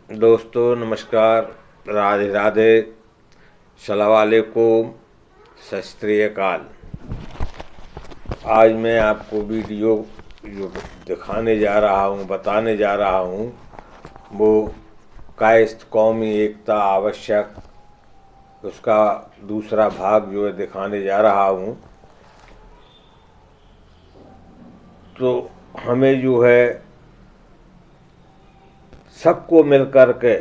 दोस्तों नमस्कार, राधे राधे, सलाम वालेकुम, सत श्री अकाल। आज मैं आपको वीडियो जो दिखाने जा रहा हूँ, बताने जा रहा हूँ, वो कायस्थ कौमी एकता आवश्यक, उसका दूसरा भाग जो है दिखाने जा रहा हूँ। तो हमें जो है सबको मिलकर के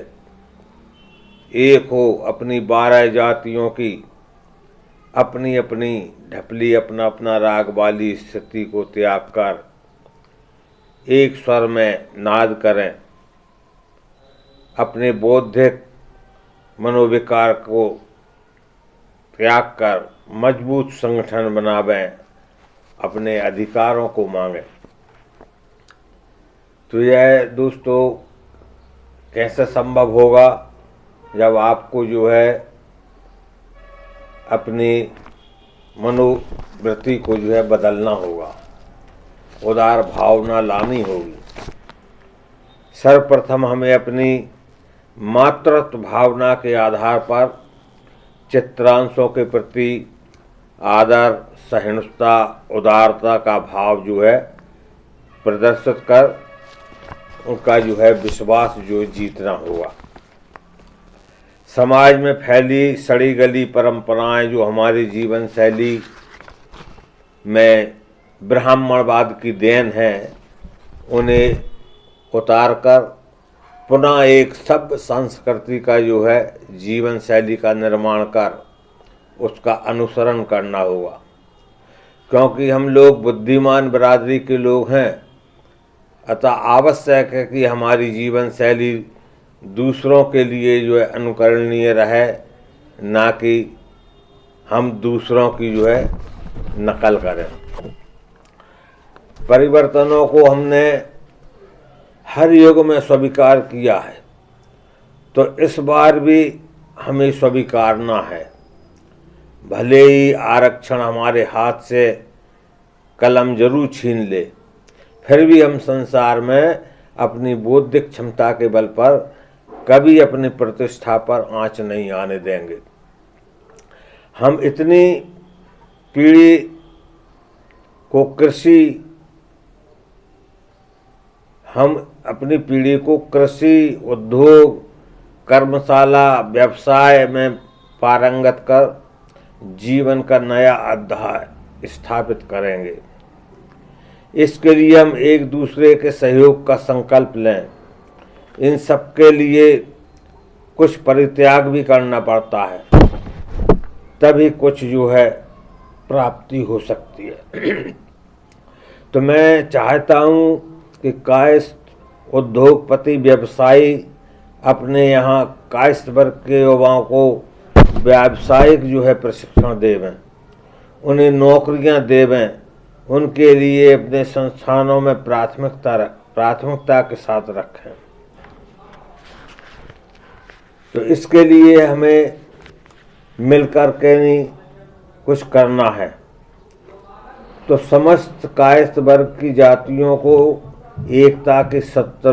एक हो, अपनी 12 जातियों की अपनी अपनी ढपली, अपना अपना राग वाली स्थिति को त्याग कर एक स्वर में नाद करें, अपने बौद्धिक मनोविकार को त्याग कर मजबूत संगठन बनावें, अपने अधिकारों को मांगें। तो यह दोस्तों कैसे संभव होगा, जब आपको जो है अपनी मनोवृत्ति को जो है बदलना होगा, उदार भावना लानी होगी। सर्वप्रथम हमें अपनी मातृत्व भावना के आधार पर चित्रांशों के प्रति आदर, सहिष्णुता, उदारता का भाव जो है प्रदर्शित कर उनका जो है विश्वास जो जीतना होगा। समाज में फैली सड़ी गली परंपराएं जो हमारी जीवन शैली में ब्राह्मणवाद की देन है, उन्हें उतार कर पुनः एक सभ्य संस्कृति का जो है जीवन शैली का निर्माण कर उसका अनुसरण करना होगा। क्योंकि हम लोग बुद्धिमान बिरादरी के लोग हैं, अतः आवश्यक है कि हमारी जीवन शैली दूसरों के लिए जो है अनुकरणीय रहे, ना कि हम दूसरों की जो है नकल करें। परिवर्तनों को हमने हर युग में स्वीकार किया है, तो इस बार भी हमें स्वीकारना है। भले ही आरक्षण हमारे हाथ से कलम जरूर छीन ले, फिर भी हम संसार में अपनी बौद्धिक क्षमता के बल पर कभी अपनी प्रतिष्ठा पर आंच नहीं आने देंगे। हम इतनी पीढ़ी को अपनी पीढ़ी को कृषि, उद्योग, कर्मशाला, व्यवसाय में पारंगत कर जीवन का नया अध्याय स्थापित करेंगे। इसके लिए हम एक दूसरे के सहयोग का संकल्प लें। इन सब के लिए कुछ परित्याग भी करना पड़ता है, तभी कुछ जो है प्राप्ति हो सकती है। तो मैं चाहता हूँ कि कायस्थ उद्योगपति, व्यवसायी अपने यहाँ कायस्थ वर्ग के युवाओं को व्यावसायिक जो है प्रशिक्षण देवें, उन्हें नौकरियाँ देवें, उनके लिए अपने संस्थानों में प्राथमिकता के साथ रखें। तो इसके लिए हमें मिलकर के नहीं कुछ करना है। तो समस्त कायस्थ वर्ग की जातियों को एकता के सूत्र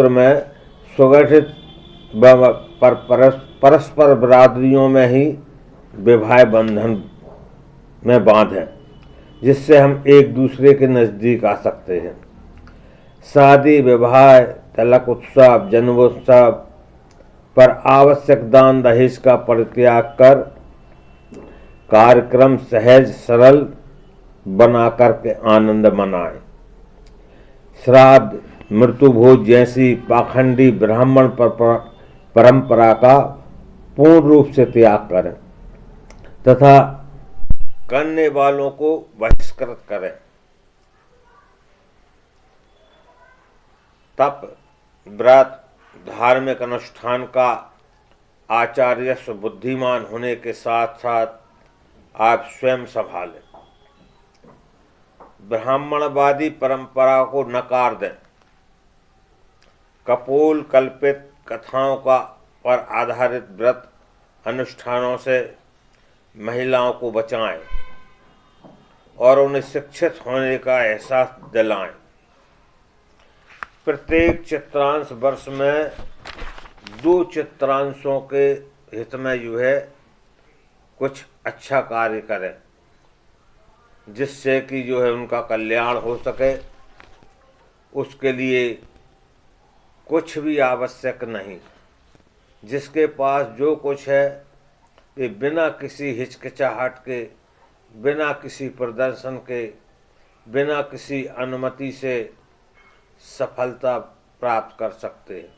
में सुगठित परस्पर बिरादरियों में ही विवाह बंधन में बांधें, जिससे हम एक दूसरे के नज़दीक आ सकते हैं। शादी, विवाह, तिलक उत्सव, जन्मोत्सव पर आवश्यक दान दहेज का परित्याग कर कार्यक्रम सहज सरल बना करके आनंद मनाएं। श्राद्ध, मृत्यु भोज जैसी पाखंडी ब्राह्मण परंपरा का पूर्ण रूप से त्याग करें तथा करने वालों को बहिष्कृत करें। तप, व्रत, धार्मिक अनुष्ठान का आचार्यस्व बुद्धिमान होने के साथ साथ आप स्वयं संभालें। ब्राह्मणवादी परंपरा को नकार दें। कपोल कल्पित कथाओं पर आधारित व्रत अनुष्ठानों से महिलाओं को बचाएं और उन्हें शिक्षित होने का एहसास दिलाएं। प्रत्येक चित्रांश वर्ष में 2 चित्रांशों के हित में जो है कुछ अच्छा कार्य करें, जिससे कि जो है उनका कल्याण हो सके। उसके लिए कुछ भी आवश्यक नहीं, जिसके पास जो कुछ है ये बिना किसी हिचकिचाहट के, बिना किसी प्रदर्शन के, बिना किसी अनुमति से सफलता प्राप्त कर सकते हैं।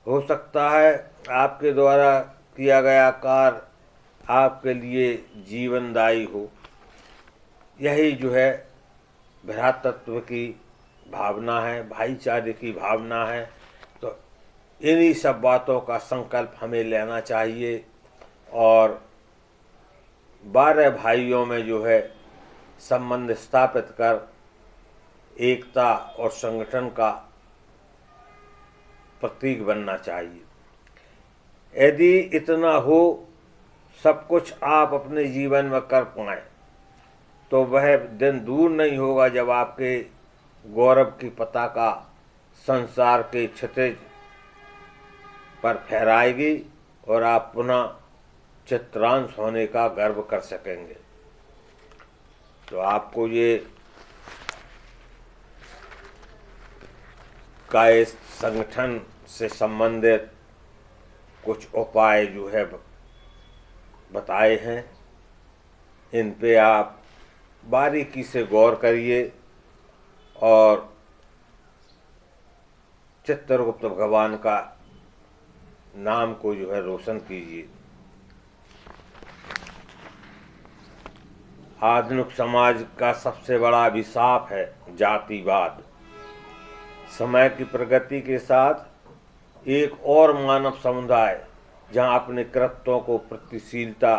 हो सकता है आपके द्वारा किया गया कार्य आपके लिए जीवनदायी हो। यही जो है भ्रातृत्व की भावना है, भाईचारे की भावना है। तो इन्हीं सब बातों का संकल्प हमें लेना चाहिए और 12 भाइयों में जो है संबंध स्थापित कर एकता और संगठन का प्रतीक बनना चाहिए। यदि इतना हो, सब कुछ आप अपने जीवन में कर पाएं, तो वह दिन दूर नहीं होगा जब आपके गौरव की पताका संसार के क्षितिज पर फहराएगी और आप पुनः चित्रांश होने का गर्व कर सकेंगे। तो आपको ये कायस्थ संगठन से संबंधित कुछ उपाय जो है बताए हैं, इन पे आप बारीकी से गौर करिए और चित्रगुप्त भगवान का नाम को जो है रोशन कीजिए। आधुनिक समाज का सबसे बड़ा अभिशाप है जातिवाद। समय की प्रगति के साथ एक और मानव समुदाय जहां अपने कृत्यों को प्रतिशीलता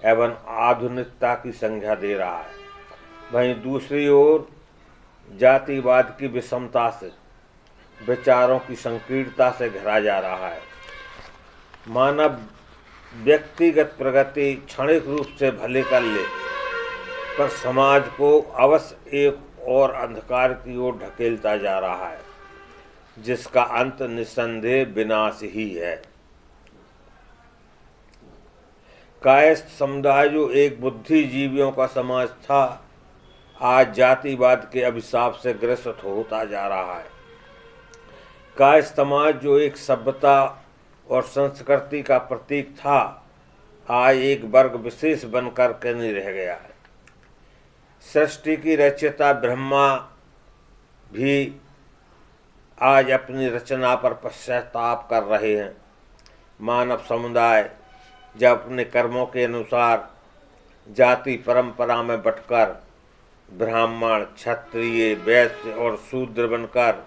एवं आधुनिकता की संज्ञा दे रहा है, वहीं दूसरी ओर जातिवाद की विषमता से, विचारों की संकीर्णता से घिरा जा रहा है। मानव व्यक्तिगत प्रगति क्षणिक रूप से भले कर ले, पर समाज को अवश्य एक और अंधकार की ओर ढकेलता जा रहा है, जिसका अंत निस्संदेह विनाश ही है। कायस्थ समुदाय जो एक बुद्धिजीवियों का समाज था, आज जातिवाद के अभिशाप से ग्रसित होता जा रहा है। कायस्थ समाज जो एक सभ्यता और संस्कृति का प्रतीक था, आज एक वर्ग विशेष बनकर के नहीं रह गया है। सृष्टि की रचयिता ब्रह्मा भी आज अपनी रचना पर पश्चाताप कर रहे हैं। मानव समुदाय जब अपने कर्मों के अनुसार जाति परंपरा में बंटकर ब्राह्मण, क्षत्रिय, वैश्य और शूद्र बनकर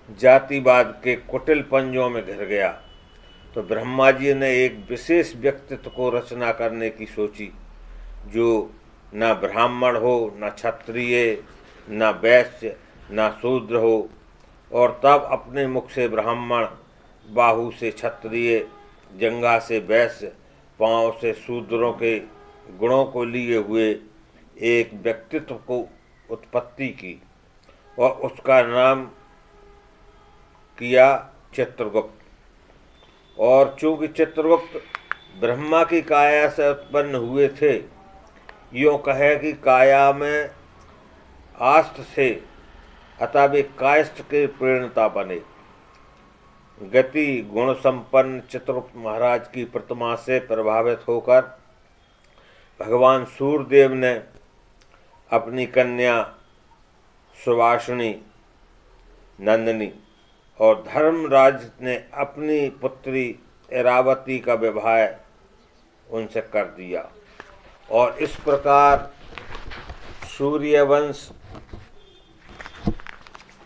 जातिवाद के कुटिल पंजों में घिर गया, तो ब्रह्मा जी ने एक विशेष व्यक्तित्व को रचना करने की सोची, जो न ब्राह्मण हो, न क्षत्रिय, न वैश्य, न शूद्र हो, और तब अपने मुख से ब्राह्मण, बाहु से क्षत्रिय, जंघा से वैश्य, पांव से शूद्रों के गुणों को लिए हुए एक व्यक्तित्व को उत्पत्ति की और उसका नाम किया चित्रगुप्त। और चूंकि चित्रगुप्त ब्रह्मा की काया से उत्पन्न हुए थे, यूँ कहे कि काया में आस्थ थे, अतः वे कायस्थ के प्रेरणता बने। गति गुण संपन्न चित्रगुप्त महाराज की प्रतिमा से प्रभावित होकर भगवान सूर्यदेव ने अपनी कन्या सुवासिनी, नंदिनी और धर्मराज ने अपनी पुत्री इरावती का विवाह उनसे कर दिया, और इस प्रकार सूर्यवंश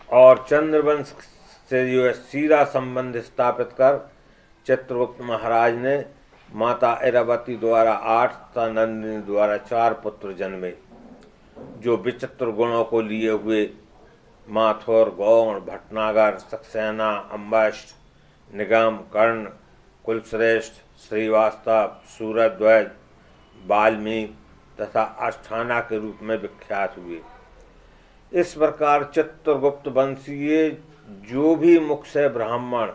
और चंद्रवंश से जो है सीधा संबंध स्थापित कर चित्रगुप्त महाराज ने माता इरावती द्वारा 8 तथा नंदिनी द्वारा 4 पुत्र जन्मे, जो विचित्र गुणों को लिए हुए माथुर, गौण, भटनागर, सक्सेना, अम्बष्ट, निगम, कर्ण, कुलश्रेष्ठ, श्रीवास्तव, सूरध्वज, वाल्मीकि तथा अष्टाना के रूप में विख्यात हुए। इस प्रकार चित्रगुप्त वंशीय जो भी मुख से ब्राह्मण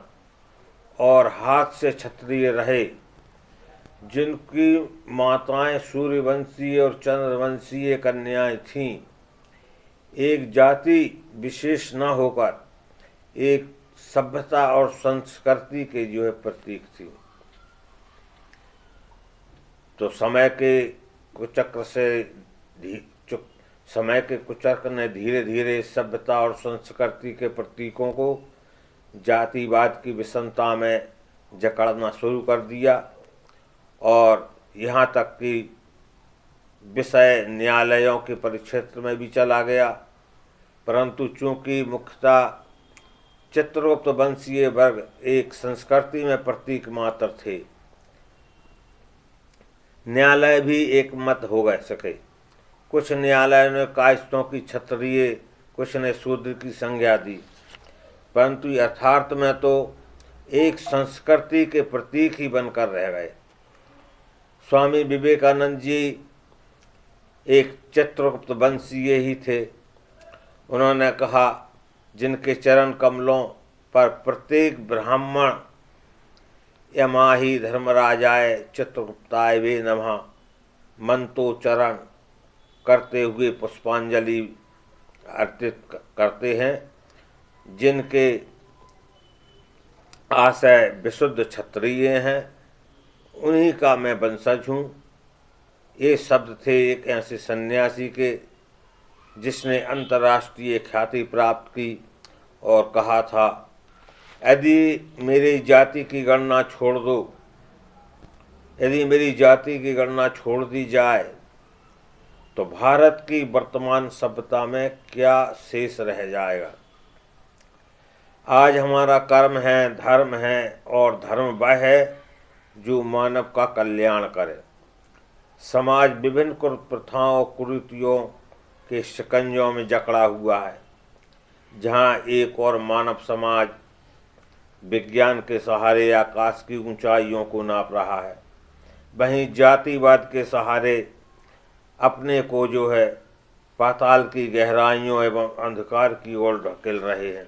और हाथ से क्षत्रिय रहे, जिनकी माताएं सूर्यवंशीय और चंद्रवंशीय कन्याएं थीं, एक जाति विशेष न होकर एक सभ्यता और संस्कृति के जो है प्रतीक थी। तो समय के कुचक्र ने धीरे धीरे सभ्यता और संस्कृति के प्रतीकों को जातिवाद की विषमता में जकड़ना शुरू कर दिया और यहाँ तक कि विषय न्यायालयों के परिक्षेत्र में भी चला गया। परंतु चूंकि मुख्यतः चित्रगुप्त वंशीय वर्ग एक संस्कृति में प्रतीक मात्र थे, न्यायालय भी एक मत हो गए सके। कुछ न्यायालयों ने कायस्थों की क्षत्रिय, कुछ ने शूद्र की संज्ञा दी, परंतु यथार्थ में तो एक संस्कृति के प्रतीक ही बनकर रह गए। स्वामी विवेकानंद जी एक चित्रगुप्त वंशीय ही थे। उन्होंने कहा, जिनके चरण कमलों पर प्रत्येक ब्राह्मण यमाहि धर्मराजाय चित्रगुप्ताय वे नमः मंतो चरण करते हुए पुष्पांजलि अर्पित करते हैं, जिनके आशय विशुद्ध क्षत्रिय हैं, उन्हीं का मैं वंशज हूँ। ये शब्द थे एक ऐसे सन्यासी के जिसने अंतर्राष्ट्रीय ख्याति प्राप्त की और कहा था, यदि मेरी जाति की गणना छोड़ दो, यदि मेरी जाति की गणना छोड़ दी जाए तो भारत की वर्तमान सभ्यता में क्या शेष रह जाएगा। आज हमारा कर्म है, धर्म है, और धर्म वह है जो मानव का कल्याण करे। समाज विभिन्न कुप्रथाओं कुरीतियों के शिकंजों में जकड़ा हुआ है। जहाँ एक और मानव समाज विज्ञान के सहारे आकाश की ऊंचाइयों को नाप रहा है, वहीं जातिवाद के सहारे अपने को जो है पाताल की गहराइयों एवं अंधकार की ओर ढकेल रहे हैं।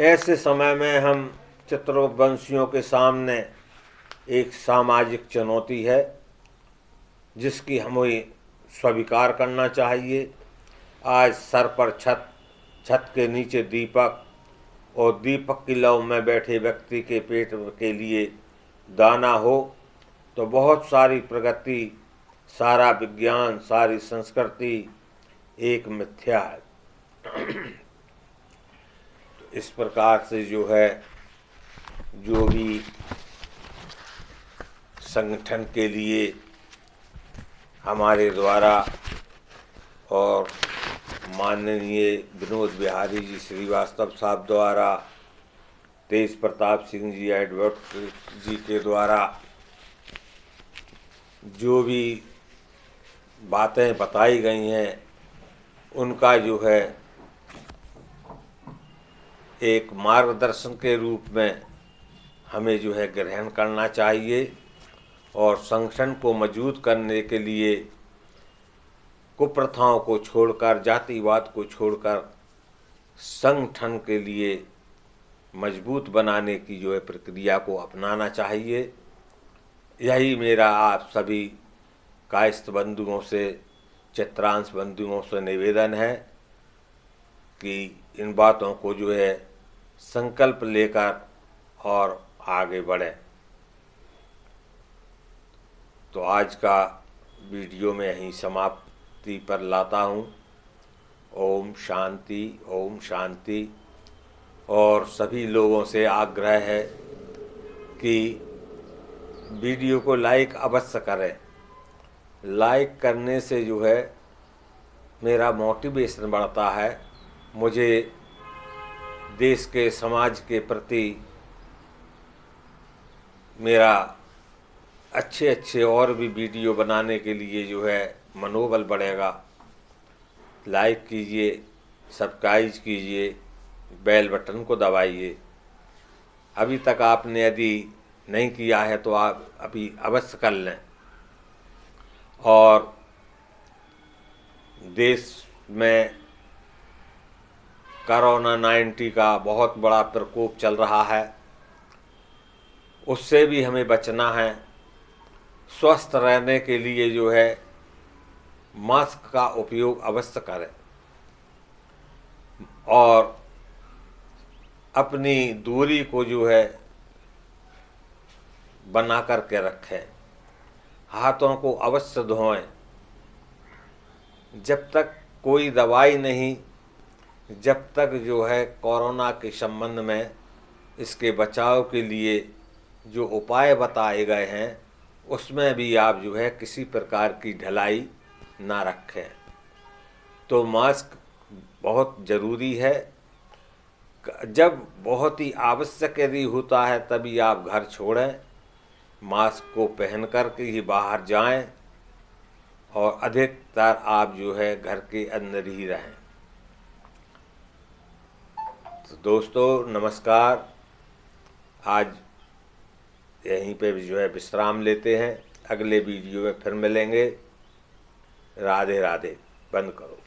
ऐसे समय में हम चित्रवंशियों के सामने एक सामाजिक चुनौती है जिसकी हमें स्वीकार करना चाहिए। आज सर पर छत, छत के नीचे दीपक और दीपक की लौ में बैठे व्यक्ति के पेट के लिए दाना हो तो बहुत सारी प्रगति, सारा विज्ञान, सारी संस्कृति एक मिथ्या है। तो इस प्रकार से जो है, जो भी संगठन के लिए हमारे द्वारा और माननीय विनोद बिहारी जी श्रीवास्तव साहब द्वारा, तेज प्रताप सिंह जी एडवोकेट जी के द्वारा जो भी बातें बताई गई हैं, उनका जो है एक मार्गदर्शन के रूप में हमें जो है ग्रहण करना चाहिए और संगठन को मजबूत करने के लिए कुप्रथाओं को छोड़कर, जातिवाद को छोड़कर संगठन के लिए मजबूत बनाने की जो है प्रक्रिया को अपनाना चाहिए। यही मेरा आप सभी कायस्थ बंधुओं से, चित्रांश बंधुओं से निवेदन है कि इन बातों को जो है संकल्प लेकर और आगे बढ़ें। तो आज का वीडियो में यहीं समाप्ति पर लाता हूँ। ओम शांति, ओम शांति। और सभी लोगों से आग्रह है कि वीडियो को लाइक अवश्य करें। लाइक करने से जो है मेरा मोटिवेशन बढ़ता है, मुझे देश के, समाज के प्रति मेरा अच्छे और भी वीडियो बनाने के लिए जो है मनोबल बढ़ेगा। लाइक कीजिए, सब्सक्राइब कीजिए, बेल बटन को दबाइए। अभी तक आपने यदि नहीं किया है तो आप अभी अवश्य कर लें और देश में कोरोना 19 का बहुत बड़ा प्रकोप चल रहा है, उससे भी हमें बचना है। स्वस्थ रहने के लिए जो है मास्क का उपयोग अवश्य करें और अपनी दूरी को जो है बना करके रखें। हाथों को अवश्य धोएं। जब तक कोई दवाई नहीं, जब तक जो है कोरोना के संबंध में इसके बचाव के लिए जो उपाय बताए गए हैं उसमें भी आप जो है किसी प्रकार की ढिलाई ना रखें। तो मास्क बहुत ज़रूरी है। जब बहुत ही आवश्यक यदि होता है तभी आप घर छोड़ें, मास्क को पहन कर के ही बाहर जाएं और अधिकतर आप जो है घर के अंदर ही रहें। तो दोस्तों नमस्कार, आज यहीं पे जो है विश्राम लेते हैं। अगले वीडियो में फिर मिलेंगे। राधे राधे। बंद करो।